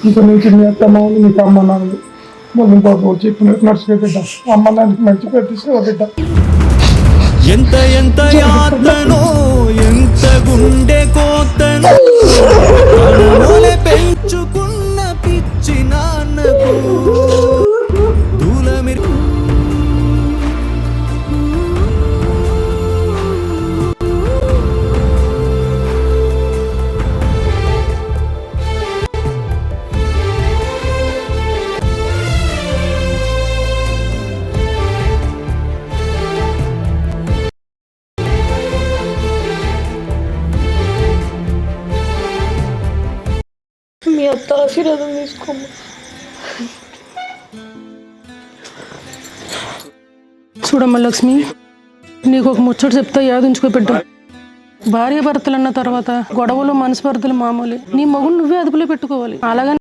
ఇంక నుంచి మీ అత్త మామూలు మీకు అమ్మ నాన్నలు మమ్మీ బాబు చెప్పినట్టు నడుచుకో బిడ్డ. అమ్మ నాన్నకి మంచి పెట్టిస్తే బిడ్డ. ఎంత ఎంత యాతనో ఎంత గుండె కోతనో కడమోలే పెంచుకున్న పిచ్చి నాన్నకు దూలమిర్ మీ అత్త ఆశీర్వాదం తీసుకోమ్మా. చూడమ్మ లక్ష్మి, నీకు ఒక ముచ్చట చెప్తా యాదించుకో బిడ్డ. భార్య భర్తలు అన్న తర్వాత గొడవలు మనస్పర్ధలు మామూలే. నీ మొగుడు నువ్వే అదుపులో పెట్టుకోవాలి. అలాగని